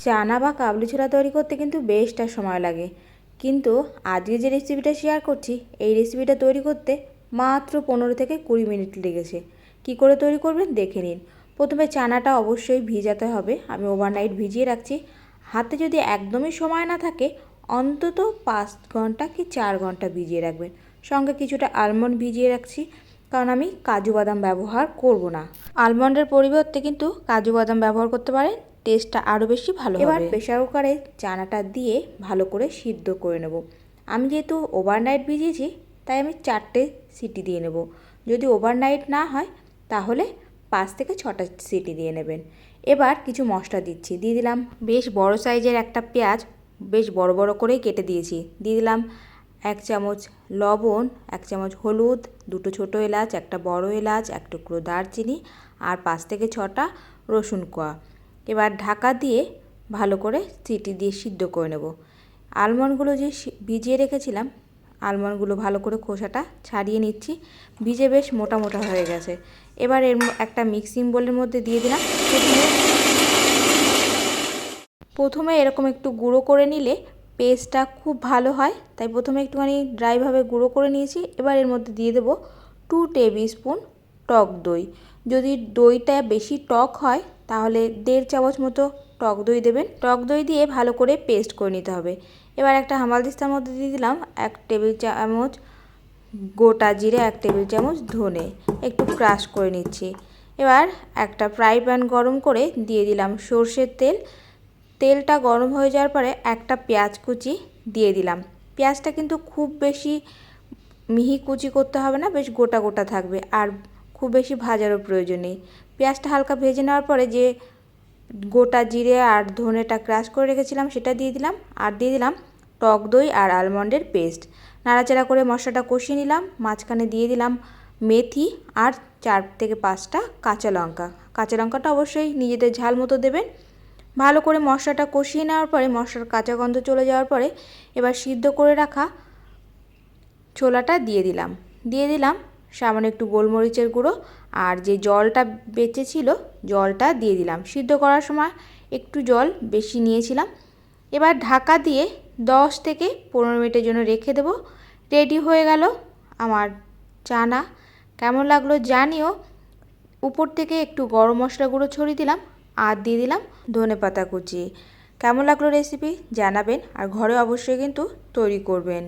চানা বা কাবলি ছোলা তৈরি করতে কিন্তু বেশটা সময় লাগে, কিন্তু আজকে যে রেসিপিটা শেয়ার করছি এই রেসিপিটা তৈরি করতে মাত্র 15 থেকে 20 মিনিট লেগেছে। কি করে তৈরি করবেন দেখে নিন। প্রথমে চানাটা অবশ্যই ভিজাতে হবে, আমি ওভারনাইট ভিজিয়ে রাখছি। হাতে যদি একদমই সময় না থাকে অন্তত 5 ঘন্টা কি 4 ঘন্টা ভিজিয়ে রাখবেন। সঙ্গে কিছুটা আলমন্ড ভিজিয়ে রাখছি, কারণ আমি কাজু বাদাম ব্যবহার করব না। আলমন্ডের পরিবর্তে কিন্তু কাজু বাদাম ব্যবহার করতে পারেন, টেস্টটা আরও বেশি ভালো হবে। এবার প্রেসার কুকারে চানাটা দিয়ে ভালো করে সিদ্ধ করে নেব। আমি যেহেতু ওভারনাইট ভিজিয়েছি তাই আমি 4টে সিটি দিয়ে নেব। যদি ওভারনাইট না হয় তাহলে 5 থেকে 6টা সিটি দিয়ে নেবেন। এবার কিছু মশলা দিচ্ছি। দিয়ে দিলাম বেশ বড় সাইজের একটা পেঁয়াজ, বেশ বড় বড় করেই কেটে দিয়েছি। দিয়ে দিলাম 1 চামচ লবণ, 1 চামচ হলুদ, 2টো ছোটো এলাচ, একটা বড় এলাচ, 1 টুকরো দারচিনি আর 5 থেকে 6টা রসুন কোয়া। এবার ঢাকা দিয়ে ভালো করে সিটি দিয়ে সিদ্ধ করে নেব। আলমন্ডগুলো যে ভিজিয়ে রেখেছিলাম, আলমন্ডগুলো ভালো করে খোসাটা ছাড়িয়ে নিচ্ছি। ভিজে বেশ মোটা মোটা হয়ে গেছে। এবার এর একটা মিক্সিং বোলের মধ্যে দিয়ে দিলাম। প্রথমে এরকম একটু গুঁড়ো করে নিলে পেস্টটা খুব ভালো হয়, তাই প্রথমে একটুখানি ড্রাইভাবে গুঁড়ো করে নিয়েছি। এবার এর মধ্যে দিয়ে দেবো 2 টেবিল স্পুন টক দই। যদি দইটা বেশি টক হয় তাহলে 1.5 চামচ মতো টক দই দেবেন। টক দই দিয়ে ভালো করে পেস্ট করে নিতে হবে। এবার একটা হামালদিস্তার মধ্যে দিয়ে দিলাম 1 টেবিল চামচ গোটা জিরে, 1 টেবিল চামচ ধনে, একটু ক্রাশ করে নিচ্ছি। এবার একটা ফ্রাই প্যান গরম করে দিয়ে দিলাম সর্ষের তেল। তেলটা গরম হয়ে যাওয়ার পরে একটা পেঁয়াজ কুচি দিয়ে দিলাম। পেঁয়াজটা কিন্তু খুব বেশি মিহি কুচি করতে হবে না, বেশ গোটা গোটা থাকবে, আর খুব বেশি ভাজারও প্রয়োজন নেই। পেঁয়াজটা হালকা ভেজে নেওয়ার পরে যে গোটা জিরে আর ধনেটা ক্রাশ করে রেখেছিলাম সেটা দিয়ে দিলাম, আর দিয়ে দিলাম টক দই আর আলমন্ডের পেস্ট। নাড়াচাড়া করে মশলাটা কষিয়ে নিলাম। মাঝখানে দিয়ে দিলাম মেথি আর 4 থেকে 5টা কাঁচা লঙ্কা। কাঁচা লঙ্কাটা অবশ্যই নিজেদের ঝাল মতো দেবেন। ভালো করে মশলাটা কষিয়ে নেওয়ার পরে, মশলার কাঁচা গন্ধ চলে যাওয়ার পরে এবার সিদ্ধ করে রাখা ছোলাটা দিয়ে দিলাম সামান্য একটু গোলমরিচের গুঁড়ো, আর যে জলটা বেঁচেছিল জলটা দিয়ে দিলাম। সিদ্ধ করার সময় একটু জল বেশি নিয়েছিলাম। এবার ঢাকা দিয়ে 10 থেকে 15 মিনিটের জন্য রেখে দেব। রেডি হয়ে গেল আমার চানা। কেমন লাগলো জানিও। উপর থেকে একটু গরম মশলা গুঁড়ো ছড়িয়ে দিলাম আর দিয়ে দিলাম ধনেপাতা কুচি। কেমন লাগলো রেসিপি জানাবেন, আর ঘরে অবশ্যই কিন্তু তৈরি করবেন।